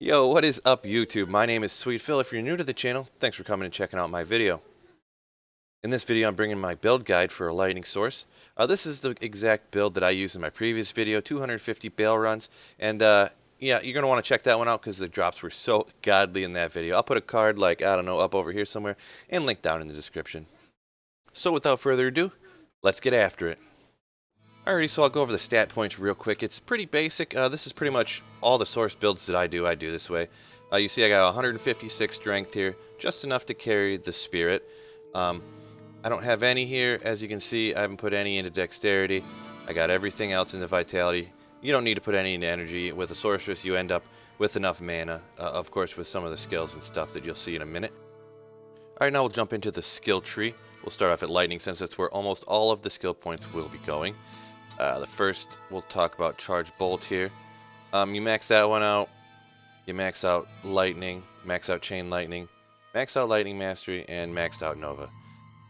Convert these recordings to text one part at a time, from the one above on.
Yo, what is up YouTube? My name is Sweet Phil. If you're new to the channel, thanks for coming and checking out my video. In this video I'm bringing my build guide for a lightning source. This is the exact build that I used in my previous video, 250 Baal runs, and yeah, you're going to want to check that one out because the drops were so godly in that video. I'll put a card like, I don't know, up over here somewhere and link down in the description. So without further ado, let's get after it. Alrighty, so I'll go over the stat points real quick. It's pretty basic. This is pretty much all the source builds that I do this way. You see I got 156 strength here, just enough to carry the spirit. I don't have any here. As you can see, I haven't put any into dexterity. I got everything else into vitality. You don't need to put any into energy. With a sorceress, you end up with enough mana, of course with some of the skills and stuff that you'll see in a minute. Alright, now we'll jump into the skill tree. We'll start off at lightning since that's where almost all of the skill points will be going. The first, we'll talk about charge bolt here. You max that one out. You max out lightning, max out chain lightning, max out lightning mastery, and maxed out nova.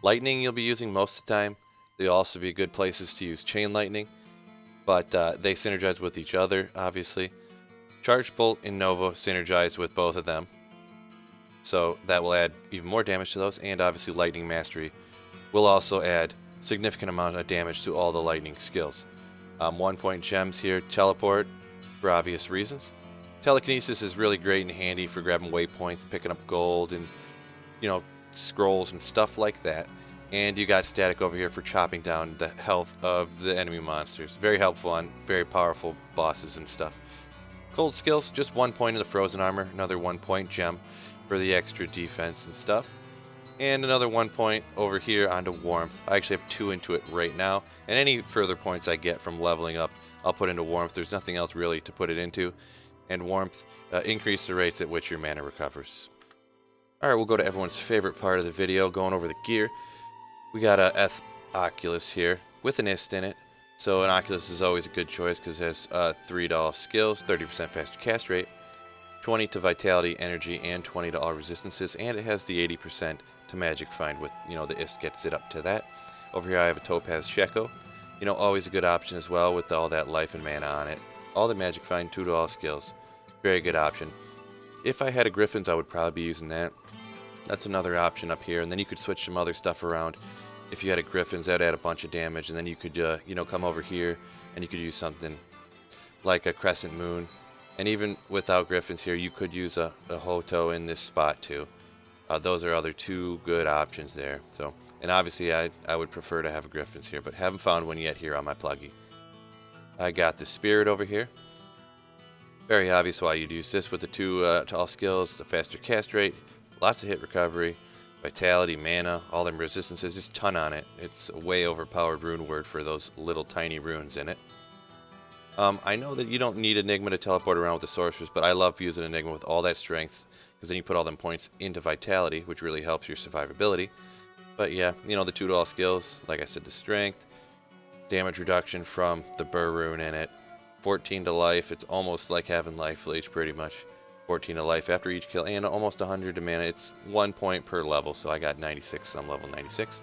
Lightning you'll be using most of the time. They'll also be good places to use chain lightning, but they synergize with each other, obviously. Charge bolt and nova synergize with both of them, so that will add even more damage to those, and obviously lightning mastery will also add significant amount of damage to all the lightning skills. 1 point gems here, teleport, for obvious reasons. Telekinesis is really great and handy for grabbing waypoints, picking up gold, and scrolls and stuff like that. And you got static over here for chopping down the health of the enemy monsters. Very helpful on very powerful bosses and stuff. Cold skills, just 1 point in the frozen armor, another 1 point gem for the extra defense and stuff. And another 1 point over here onto warmth. I actually have 2 into it right now, and any further points I get from leveling up I'll put into warmth. There's nothing else really to put it into, and warmth increase the rates at which your mana recovers. Alright, we'll go to everyone's favorite part of the video, going over the gear. We got a Oculus here with an ist in it, so an Oculus is always a good choice because it has 3 to all skills, 30% faster cast rate, 20 to vitality, energy, and 20 to all resistances, and it has the 80% to magic find with, the ist gets it up to that. Over here I have a topaz sheko, always a good option as well with all that life and mana on it. All the magic find, 2 to all skills, very good option. If I had a griffins I would probably be using that. That's another option up here, and then you could switch some other stuff around. If you had a griffins, that'd add a bunch of damage, and then you could come over here and you could use something like a crescent moon. And even without griffins here, you could use a Hoto in this spot too. Those are other 2 good options there. So, and obviously I would prefer to have a griffins here, but haven't found one yet here on my pluggy. I got the spirit over here. Very obvious why you'd use this with the 2 to all skills, the faster cast rate, lots of hit recovery, vitality, mana, all them resistances, just a ton on it. It's a way overpowered rune word for those little tiny runes in it. I know that you don't need Enigma to teleport around with the sorceress, but I love using Enigma with all that strength, because then you put all them points into vitality, which really helps your survivability. But yeah, the 2 to all skills, like I said, the strength, damage reduction from the burr rune in it, 14 to life, it's almost like having life leech pretty much. 14 to life after each kill, and almost 100 to mana. It's 1 point per level, so I got 96, so I'm level 96.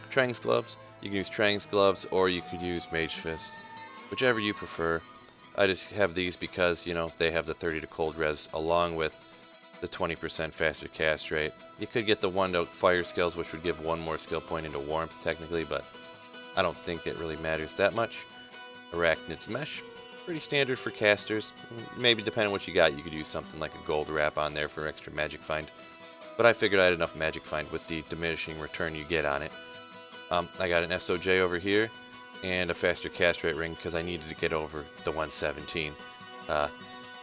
Trang's gloves, you can use Trang's gloves, or you could use Mage Fist, whichever you prefer. I just have these because, they have the 30 to cold res along with the 20% faster cast rate. You could get the 1 to fire skills, which would give 1 more skill point into warmth technically, but I don't think it really matters that much. Arachnid's Mesh, pretty standard for casters. Maybe depending on what you got, you could use something like a gold wrap on there for extra magic find. But I figured I had enough magic find with the diminishing return you get on it. I got an SOJ over here and a faster cast rate ring because I needed to get over the 117.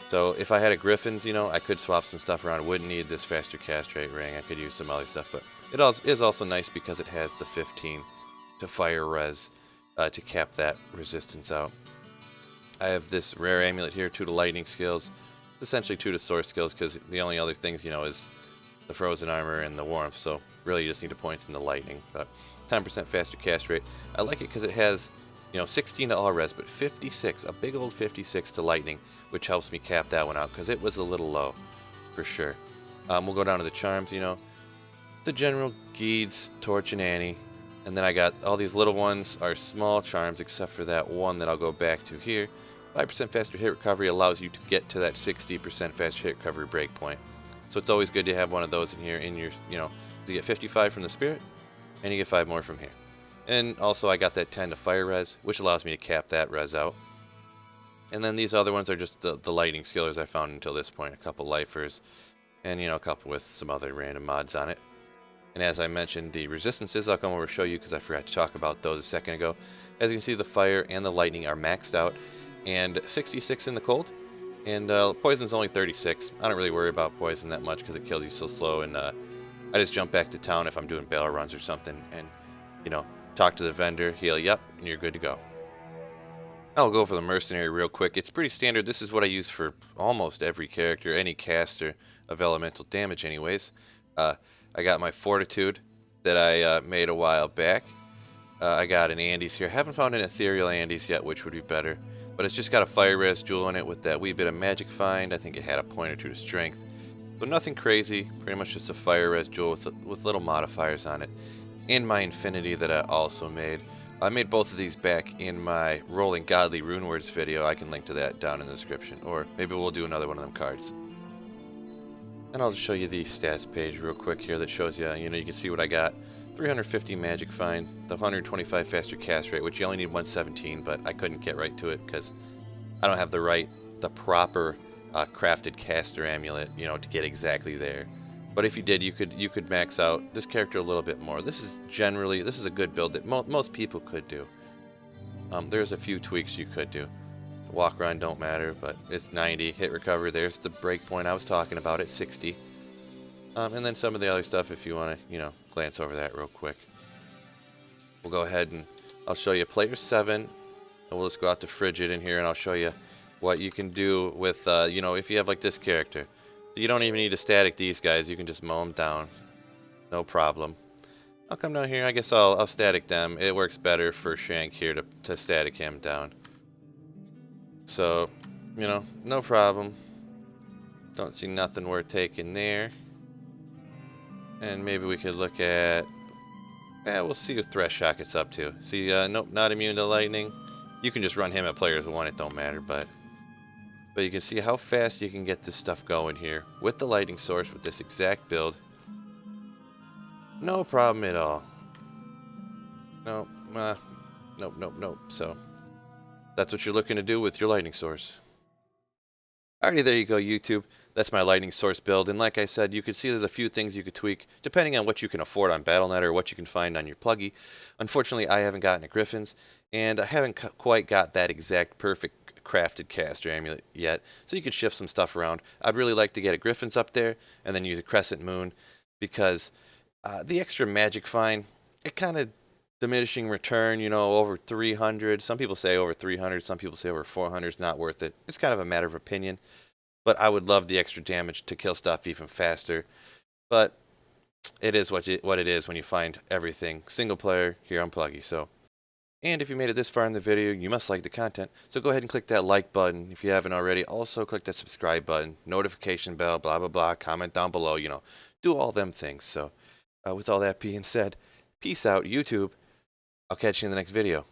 So if I had a griffins, I could swap some stuff around. I wouldn't need this faster cast rate ring. I could use some other stuff, but it is also nice because it has the 15 to fire res to cap that resistance out. I have this rare amulet here, 2 to lightning skills. It's essentially 2 to source skills because the only other things, is the frozen armor and the warmth. So really you just need the points in the lightning. But 10% faster cast rate. I like it because it has, 16 to all res, but 56, a big old 56 to lightning, which helps me cap that one out because it was a little low, for sure. We'll go down to the charms, the general Geeds, Torch, and Annie. And then I got all these little ones are small charms except for that one that I'll go back to here. 5% faster hit recovery allows you to get to that 60% faster hit recovery breakpoint. So it's always good to have one of those in here in your, you get 55 from the spirit, and you get 5 more from here. And also I got that 10 to fire res, which allows me to cap that res out. And then these other ones are just the lightning skillers I found until this point. A couple lifers, and a couple with some other random mods on it. And as I mentioned, the resistances, I'll come over to show you because I forgot to talk about those a second ago. As you can see, the fire and the lightning are maxed out, and 66 in the cold. And poison's only 36. I don't really worry about poison that much because it kills you so slow, and I just jump back to town if I'm doing Baal runs or something, and, talk to the vendor, heal you up, and you're good to go. I'll go for the Mercenary real quick. It's pretty standard. This is what I use for almost every character, any caster of elemental damage anyways. I got my Fortitude that I made a while back. I got an Andes here. Haven't found an Ethereal Andes yet, which would be better. But it's just got a Fire Res Jewel in it with that wee bit of Magic Find. I think it had a point or two to Strength. So nothing crazy. Pretty much just a Fire Res Jewel with little modifiers on it. And my Infinity that I also made. I made both of these back in my Rolling Godly Rune Words video. I can link to that down in the description. Or maybe we'll do another one of them cards. And I'll just show you the stats page real quick here that shows you, you can see what I got. 350 Magic Find, the 125 faster cast rate, which you only need 117, but I couldn't get right to it because I don't have the proper crafted caster amulet, to get exactly there. But if you did, you could max out this character a little bit more. This is a good build that most people could do. There's a few tweaks you could do. Walk run don't matter, but it's 90. Hit recovery, there's the breakpoint I was talking about at 60. And then some of the other stuff if you want to, glance over that real quick. We'll go ahead and I'll show you player 7, and we'll just go out to Frigid in here, and I'll show you what you can do with, if you have like this character. You don't even need to static these guys, you can just mow them down. No problem. I'll come down here, I guess I'll static them. It works better for Shank here to static him down. So, no problem. Don't see nothing worth taking there. And maybe we could look at... we'll see what Thresh Shock gets up to. See, nope, not immune to lightning. You can just run him at players 1, it don't matter, but you can see how fast you can get this stuff going here with the lightning source with this exact build. No problem at all. Nope, nope. So, that's what you're looking to do with your lightning source. Alrighty, there you go, YouTube. That's my lightning source build, and like I said, you can see there's a few things you could tweak depending on what you can afford on Battle.net or what you can find on your pluggy. Unfortunately, I haven't gotten a Griffins, and I haven't quite got that exact perfect crafted caster amulet yet, so you could shift some stuff around. I'd really like to get a Griffins up there and then use a Crescent Moon, because the extra Magic Find, it kind of diminishing return, over 300. Some people say over 300, some people say over 400 is not worth it. It's kind of a matter of opinion. But I would love the extra damage to kill stuff even faster. But it is what it is when you find everything single player here on Pluggy. So, and if you made it this far in the video, you must like the content. So go ahead and click that like button if you haven't already. Also click that subscribe button, notification bell, blah, blah, blah. Comment down below, do all them things. So with all that being said, peace out, YouTube. I'll catch you in the next video.